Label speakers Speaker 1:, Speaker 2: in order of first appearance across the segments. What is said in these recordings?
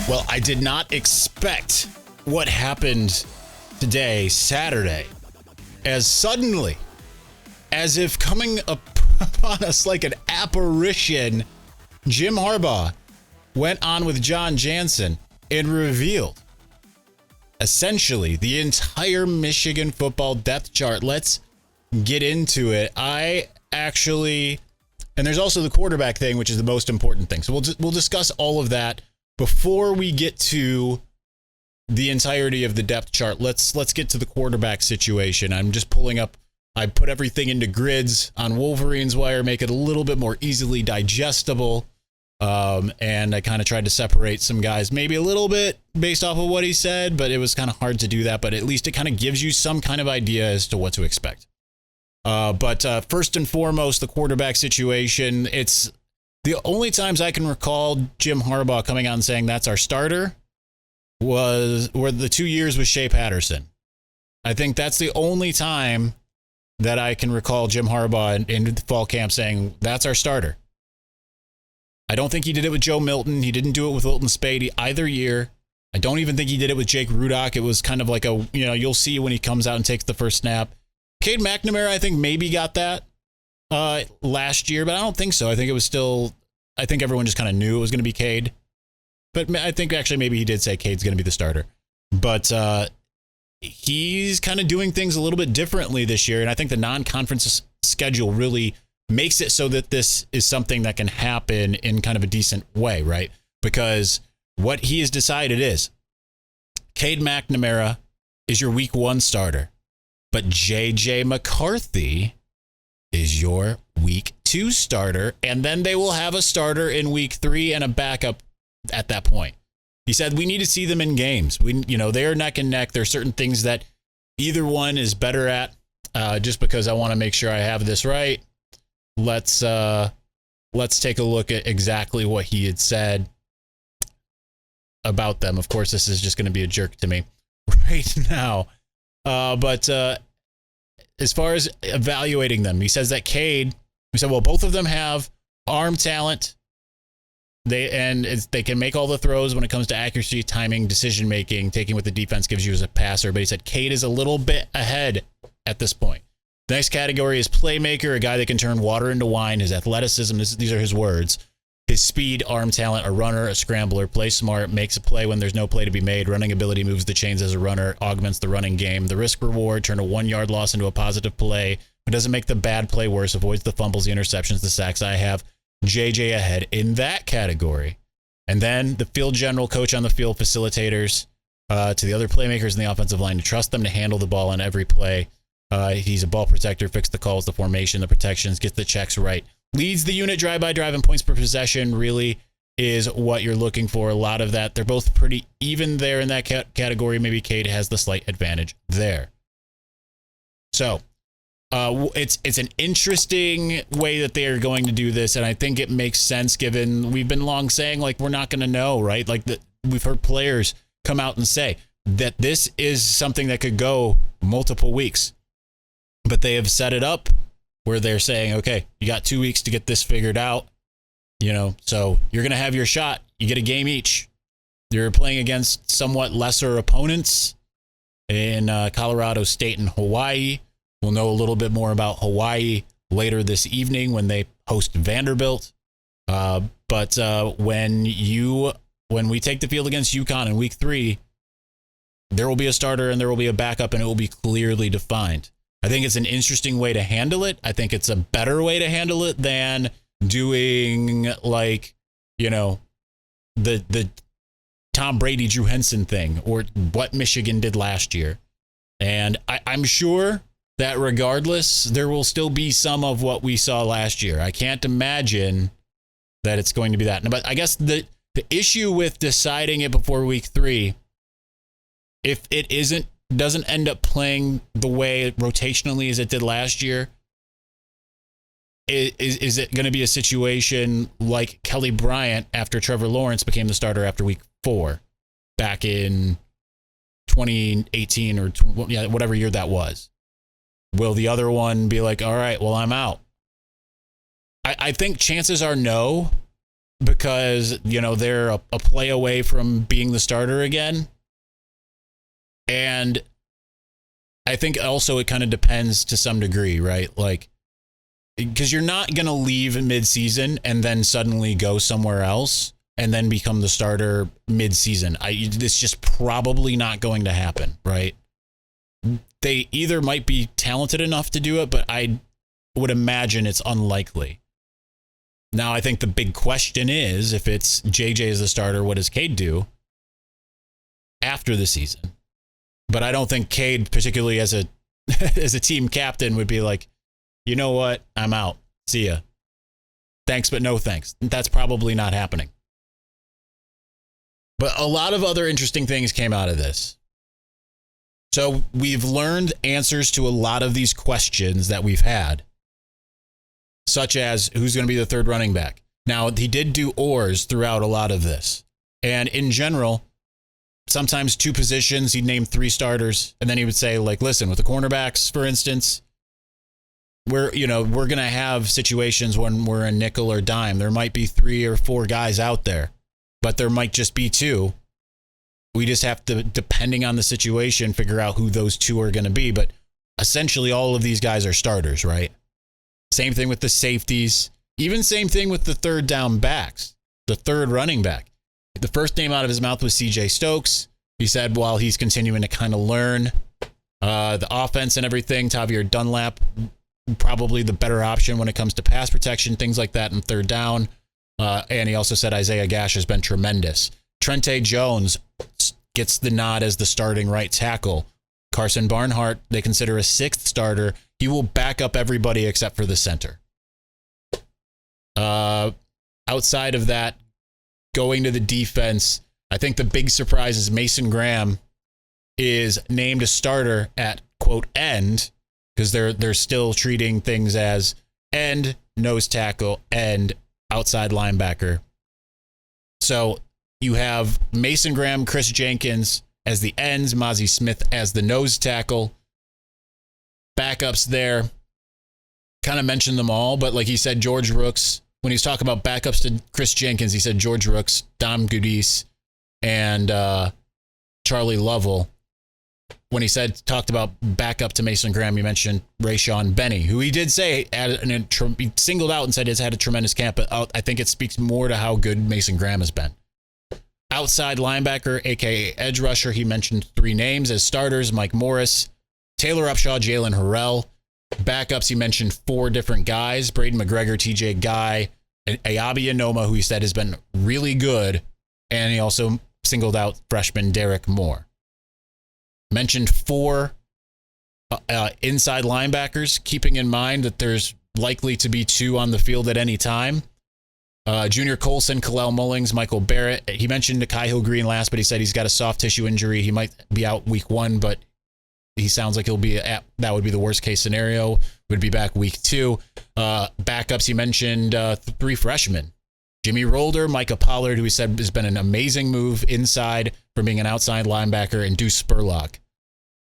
Speaker 1: Well, I did not expect what happened today, Saturday, as suddenly, as if coming upon us like an apparition, Jim Harbaugh went on with Jon Jansen and revealed essentially the entire Michigan football depth chart. Let's get into it. And there's also the quarterback thing, which is the most important thing. So we'll discuss all of that before we get to the entirety of the depth chart. Let's get to the quarterback situation. I'm just pulling up. I put everything into grids on Wolverine's Wire, make it a little bit more easily digestible. And I kind of tried to separate some guys, maybe a little bit based off of what he said, but it was kind of hard to do that. But at least it kind of gives you some kind of idea as to what to expect. But first and foremost, the quarterback situation. It's the only times I can recall Jim Harbaugh coming out and saying that's our starter were the 2 years with Shea Patterson. I think that's the only time that I can recall Jim Harbaugh in fall camp saying that's our starter. I don't think he did it with Joe Milton. He didn't do it with Wilton Spade either year. I don't even think he did it with Jake Rudock. It was kind of like you'll see when he comes out and takes the first snap. Cade McNamara, I think, maybe got that last year, but I don't think so. I think everyone just kind of knew it was going to be Cade. But I think actually maybe he did say Cade's going to be the starter. But he's kind of doing things a little bit differently this year, and I think the non-conference schedule really makes it so that this is something that can happen in kind of a decent way, right? Because what he has decided is Cade McNamara is your week 1 starter, but J.J. McCarthy is your week 2 starter, and then they will have a starter in week 3 and a backup at that point. He said we need to see them in games. They are neck and neck. There are certain things that either one is better at. Just because I want to make sure I have this right, let's take a look at exactly what he had said about them. Of course, this is just going to be a jerk to me right now. But as far as evaluating them, he says that Cade, we said, well, both of them have arm talent. They can make all the throws when it comes to accuracy, timing, decision making, taking what the defense gives you as a passer. But he said Cade is a little bit ahead at this point. The next category is playmaker, a guy that can turn water into wine. His athleticism, these are his words. His speed, arm talent, a runner, a scrambler, play smart, makes a play when there's no play to be made. Running ability moves the chains as a runner, augments the running game. The risk reward, turn a 1-yard loss into a positive play, but doesn't make the bad play worse, avoids the fumbles, the interceptions, the sacks. I have J.J. ahead in that category. And then the field general, coach on the field, facilitators to the other playmakers in the offensive line to trust them to handle the ball on every play. He's a ball protector, fix the calls, the formation, the protections, gets the checks right. Leads the unit drive-by-drive and points per possession really is what you're looking for. A lot of that. They're both pretty even there in that category. Maybe Cade has the slight advantage there. So it's an interesting way that they are going to do this, and I think it makes sense given we've been long saying, like, we're not going to know, right? Like, we've heard players come out and say that this is something that could go multiple weeks. But they have set it up where they're saying, okay, you got 2 weeks to get this figured out. So you're going to have your shot. You get a game each. You're playing against somewhat lesser opponents in Colorado State and Hawaii. We'll know a little bit more about Hawaii later this evening when they host Vanderbilt. But when we take the field against UConn in week 3, there will be a starter and there will be a backup, and it will be clearly defined. I think it's an interesting way to handle it. I think it's a better way to handle it than doing the Tom Brady, Drew Henson thing, or what Michigan did last year. And I'm sure that regardless, there will still be some of what we saw last year. I can't imagine that it's going to be that. But I guess the issue with deciding it before week 3, if it doesn't end up playing the way rotationally as it did last year, is it going to be a situation like Kelly Bryant after Trevor Lawrence became the starter after week 4 back in 2018 or whatever year that was? Will the other one be like, all right, well, I'm out? I think chances are no, because, they're a play away from being the starter again. And I think also it kind of depends to some degree, right? Like, because you're not going to leave mid-season and then suddenly go somewhere else and then become the starter mid-season. It's just probably not going to happen, right? They either might be talented enough to do it, but I would imagine it's unlikely. Now, I think the big question is, if it's J.J. as the starter, what does Cade do after the season? But I don't think Cade, particularly as a as a team captain, would be like, you know what? I'm out. See ya. Thanks, but no thanks. That's probably not happening. But a lot of other interesting things came out of this. So we've learned answers to a lot of these questions that we've had, such as who's going to be the third running back. Now, he did do ors throughout a lot of this. And in general, sometimes two positions, he'd name three starters. And then he would say, like, listen, with the cornerbacks, for instance, we're going to have situations when we're a nickel or dime. There might be 3 or 4 guys out there, but there might just be 2. We just have to, depending on the situation, figure out who those 2 are going to be. But essentially, all of these guys are starters, right? Same thing with the safeties. Even same thing with the third down backs, the third running back. The first name out of his mouth was C.J. Stokes. He said while he's continuing to kind of learn the offense and everything, Tavier Dunlap, probably the better option when it comes to pass protection, things like that in third down. And he also said Isaiah Gash has been tremendous. Trente Jones gets the nod as the starting right tackle. Carson Barnhart, they consider a 6th starter. He will back up everybody except for the center. Outside of that, going to the defense, I think the big surprise is Mason Graham is named a starter at, quote, end, because they're still treating things as end, nose tackle, and outside linebacker. So you have Mason Graham, Chris Jenkins as the ends, Mozzie Smith as the nose tackle. Backups there, kind of mentioned them all, but like he said, George Rooks, when he was talking about backups to Chris Jenkins, he said George Rooks, Dom Goodis, and Charlie Lovell. When he talked about backup to Mason Graham, he mentioned Rayshawn Benny, who he did say he singled out and said has had a tremendous camp, but I think it speaks more to how good Mason Graham has been. Outside linebacker, a.k.a. edge rusher, he mentioned 3 names as starters: Mike Morris, Taylor Upshaw, Jalen Harrell. Backups, he mentioned 4 different guys: Braden McGregor, TJ Guy, and Ayabi Anoma, who he said has been really good. And he also singled out freshman Derek Moore. Mentioned 4 inside linebackers, keeping in mind that there's likely to be 2 on the field at any time. Junior Colson, Kalel Mullings, Michael Barrett. He mentioned Nikhil Green last, but he said he's got a soft tissue injury. He might be out week 1, but he sounds like he'll be that would be the worst case scenario. Would be back week 2. Backups, he mentioned 3 freshmen: Jimmy Rolder, Micah Pollard, who he said has been an amazing move inside from being an outside linebacker, and Deuce Spurlock.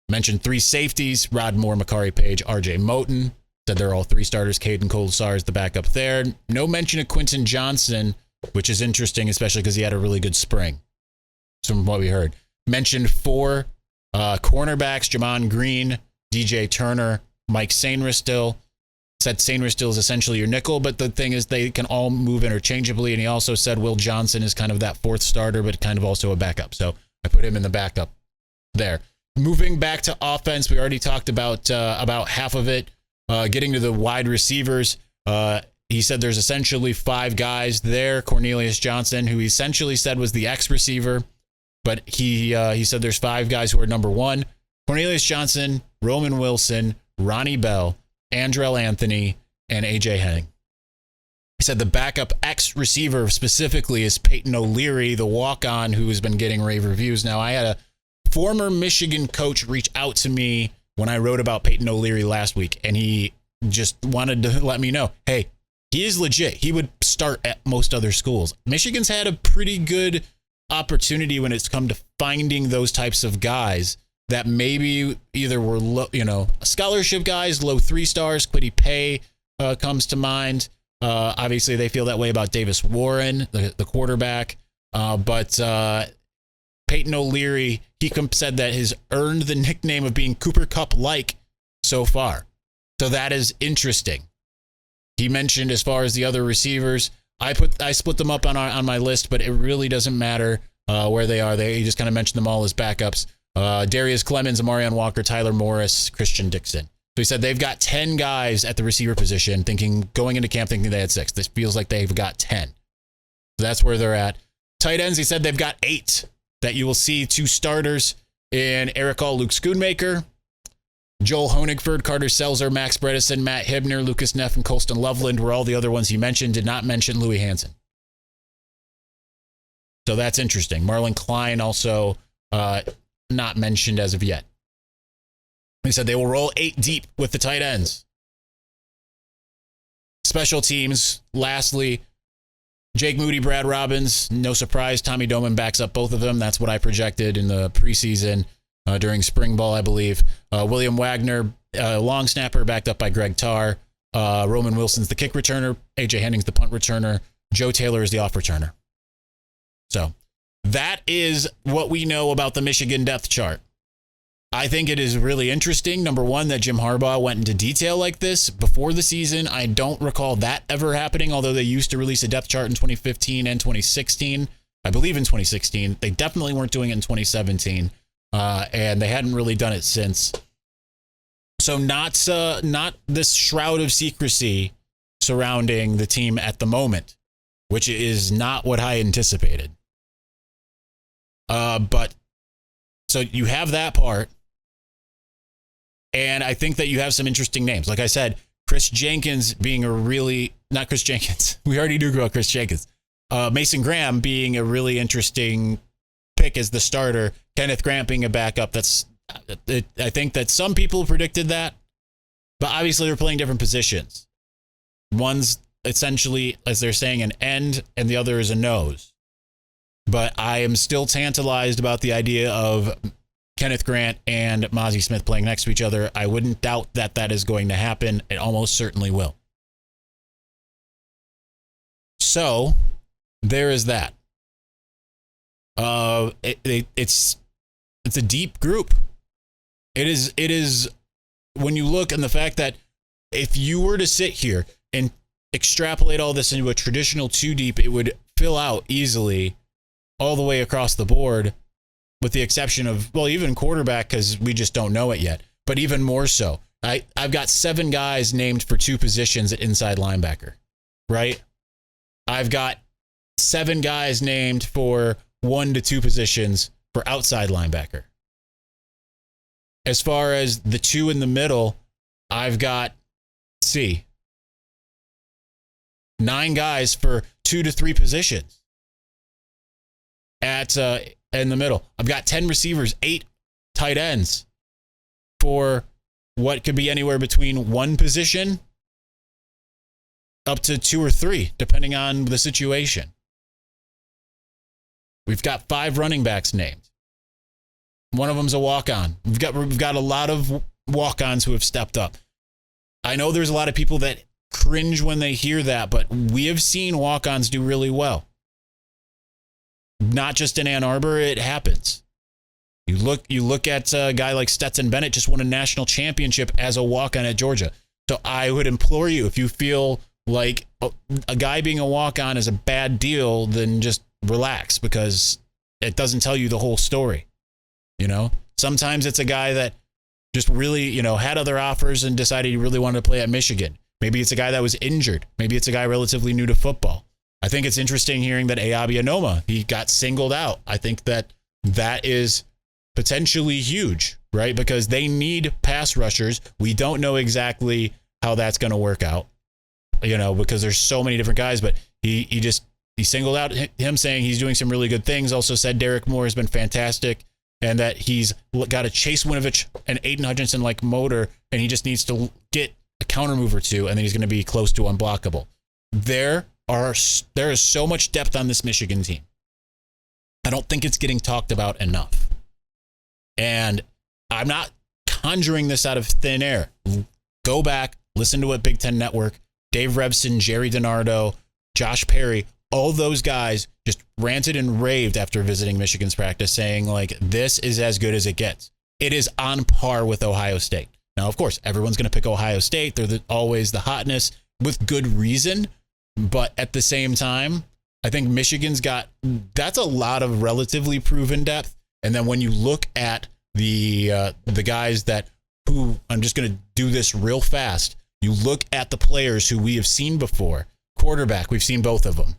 Speaker 1: Mentioned 3 safeties: Rod Moore, Makari Page, R.J. Moten. Said they're all 3 starters. Caden Colasar is the backup there. No mention of Quentin Johnson, which is interesting, especially because he had a really good spring, from what we heard. Mentioned 4 cornerbacks: Jamon Green, DJ Turner, Mike Sainristil. Said Sainristil is essentially your nickel, but the thing is they can all move interchangeably. And he also said Will Johnson is kind of that 4th starter, but kind of also a backup. So I put him in the backup there. Moving back to offense, we already talked about half of it. Getting to the wide receivers, he said there's essentially 5 guys there. Cornelius Johnson, who he essentially said was the X receiver, but he said there's 5 guys who are number 1. Cornelius Johnson, Roman Wilson, Ronnie Bell, Andrell Anthony, and A.J. Henning. He said the backup X receiver specifically is Peyton O'Leary, the walk-on who has been getting rave reviews. Now, I had a former Michigan coach reach out to me when I wrote about Peyton O'Leary last week, and he just wanted to let me know, hey, he is legit. He would start at most other schools. Michigan's had a pretty good opportunity when it's come to finding those types of guys that maybe either were low, scholarship guys, low 3 stars. Quiddy Pay comes to mind. Obviously, they feel that way about Davis Warren, the quarterback. But Peyton O'Leary, he said that has earned the nickname of being Cooper Kupp-like so far. So that is interesting. He mentioned as far as the other receivers, I split them up on my list, but it really doesn't matter where they are. He just kind of mentioned them all as backups. Darius Clemens, Amarion Walker, Tyler Morris, Christian Dixon. So he said they've got 10 guys at the receiver position, going into camp thinking they had 6. This feels like they've got 10. So that's where they're at. Tight ends, he said they've got 8 that you will see 2 starters in Eric All, Luke Schoonmaker, Joel Honigford, Carter Selzer, Max Bredesen, Matt Hibner, Lucas Neff, and Colston Loveland were all the other ones he mentioned. Did not mention Louis Hansen. So that's interesting. Marlon Klein also not mentioned as of yet. He said they will roll 8 deep with the tight ends. Special teams, lastly, Jake Moody, Brad Robbins, no surprise. Tommy Doman backs up both of them. That's what I projected in the preseason during spring ball, I believe. William Wagner, long snapper, backed up by Greg Tarr. Roman Wilson's the kick returner. A.J. Henning's the punt returner. Joe Taylor is the off returner. So that is what we know about the Michigan depth chart. I think it is really interesting, number one, that Jim Harbaugh went into detail like this before the season. I don't recall that ever happening, although they used to release a depth chart in 2015 and 2016. I believe in 2016. They definitely weren't doing it in 2017, and they hadn't really done it since. So not this shroud of secrecy surrounding the team at the moment, which is not what I anticipated. But so you have that part. And I think that you have some interesting names. Like I said, Chris Jenkins being not Chris Jenkins. We already knew about Chris Jenkins. Mason Graham being a really interesting pick as the starter. Kenneth Grant being a backup. I think that some people predicted that. But obviously they're playing different positions. One's essentially, as they're saying, an end, and the other is a nose. But I am still tantalized about the idea of Kenneth Grant and Mozzie Smith playing next to each other. I wouldn't doubt that is going to happen. It almost certainly will. So there is that. It's a deep group. It is when you look and the fact that if you were to sit here and extrapolate all this into a traditional 2 deep, it would fill out easily all the way across the board. With the exception of, well, even quarterback, because we just don't know it yet. But even more so, I've got 7 guys named for 2 positions at inside linebacker, right? I've got 7 guys named for 1 to 2 positions for outside linebacker. As far as the 2 in the middle, I've got, 9 guys for 2 to 3 positions in the middle. I've got 10 receivers, 8 tight ends for what could be anywhere between 1 position up to 2 or 3, depending on the situation. We've got 5 running backs named. One of them's a walk-on. We've got a lot of walk-ons who have stepped up. I know there's a lot of people that cringe when they hear that, but we have seen walk-ons do really well. Not just in Ann Arbor, it happens. You look at a guy like Stetson Bennett just won a national championship as a walk-on at Georgia. So I would implore you, if you feel like a guy being a walk-on is a bad deal, then just relax, because it doesn't tell you the whole story. You know, sometimes it's a guy that just really, had other offers and decided he really wanted to play at Michigan. Maybe it's a guy that was injured. Maybe it's a guy relatively new to football. I think it's interesting hearing that Ayabi Anoma, he got singled out. I think that is potentially huge, right? Because they need pass rushers. We don't know exactly how that's going to work out, because there's so many different guys, but he singled out him, saying he's doing some really good things. Also said Derek Moore has been fantastic, and that he's got a Chase Winovich and Aiden Hutchinson-like motor, and he just needs to get a counter move or 2, and then he's going to be close to unblockable. There is so much depth on this Michigan team. I don't think it's getting talked about enough. And I'm not conjuring this out of thin air. Go back, listen to what Big Ten Network, Dave Rebson, Jerry DiNardo, Josh Perry, all those guys just ranted and raved after visiting Michigan's practice, saying, like, this is as good as it gets. It is on par with Ohio State. Now, of course, everyone's going to pick Ohio State. They're always the hotness with good reason. But at the same time, I think Michigan's that's a lot of relatively proven depth. And then when you look at the guys who I'm just going to do this real fast. You look at the players who we have seen before. Quarterback, we've seen both of them.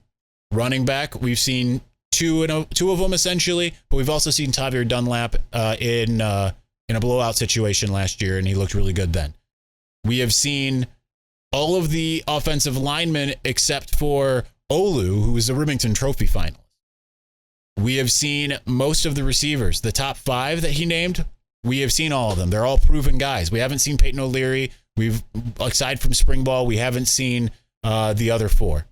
Speaker 1: Running back, we've seen two of them essentially, but we've also seen Tavier Dunlap in a blowout situation last year, and he looked really good then. We have seen all of the offensive linemen except for Olu, who was a Remington Trophy finalist. We have seen most of the receivers. The top 5 that he named, we have seen all of them. They're all proven guys. We haven't seen Peyton O'Leary. Aside from spring ball, we haven't seen the other 4.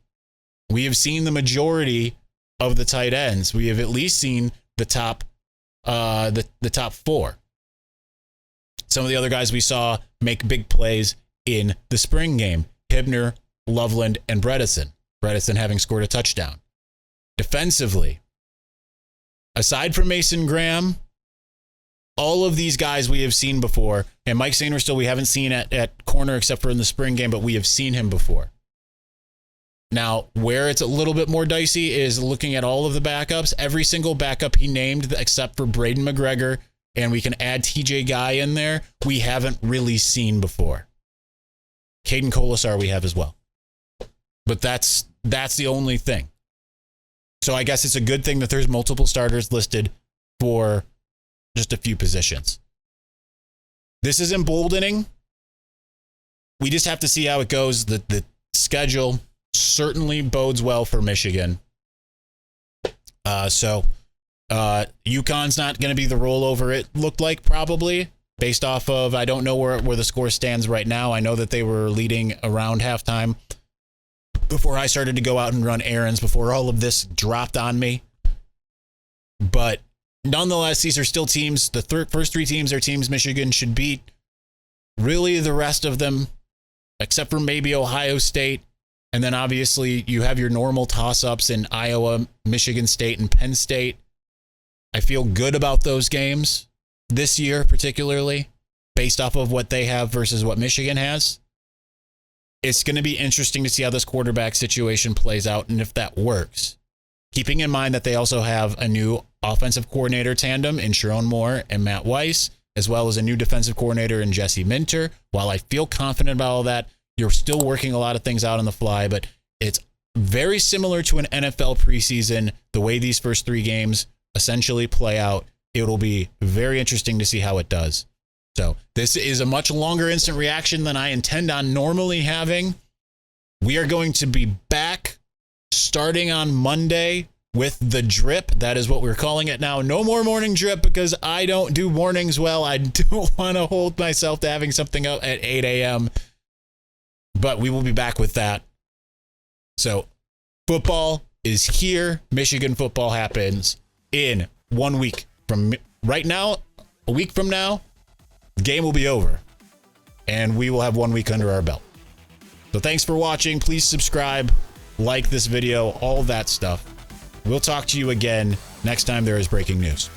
Speaker 1: We have seen the majority of the tight ends. We have at least seen the top 4. Some of the other guys we saw make big plays in the spring game: Hibner, Loveland, and Bredesen. Bredesen having scored a touchdown. Defensively, aside from Mason Graham, all of these guys we have seen before. And Mike Sainristil we haven't seen at corner except for in the spring game, but we have seen him before. Now, where it's a little bit more dicey is looking at all of the backups. Every single backup he named except for Braden McGregor, and we can add TJ Guy in there, we haven't really seen before. Caden Colasar we have as well. But that's the only thing. So I guess it's a good thing that there's multiple starters listed for just a few positions. This is emboldening. We just have to see how it goes. The schedule certainly bodes well for Michigan. So UConn's not going to be the rollover it looked like, probably, based off of, I don't know where the score stands right now. I know that they were leading around halftime before I started to go out and run errands, before all of this dropped on me. But nonetheless, these are still teams. The first 3 teams are teams Michigan should beat. Really, the rest of them, except for maybe Ohio State. And then obviously you have your normal toss-ups in Iowa, Michigan State, and Penn State. I feel good about those games this year, particularly based off of what they have versus what Michigan has. It's going to be interesting to see how this quarterback situation plays out and if that works. Keeping in mind that they also have a new offensive coordinator tandem in Sharon Moore and Matt Weiss, as well as a new defensive coordinator in Jesse Minter. While I feel confident about all that, you're still working a lot of things out on the fly, but it's very similar to an NFL preseason, the way these first 3 games essentially play out. It'll be very interesting to see how it does. So this is a much longer instant reaction than I intend on normally having. We are going to be back starting on Monday with the drip. That is what we're calling it now. No more morning drip because I don't do mornings well. I don't want to hold myself to having something up at 8 a.m. But we will be back with that. So football is here. Michigan football happens in 1 week from right now. A week from now, the game will be over. And we will have 1 week under our belt. So thanks for watching. Please subscribe, like this video, all that stuff. We'll talk to you again next time there is breaking news.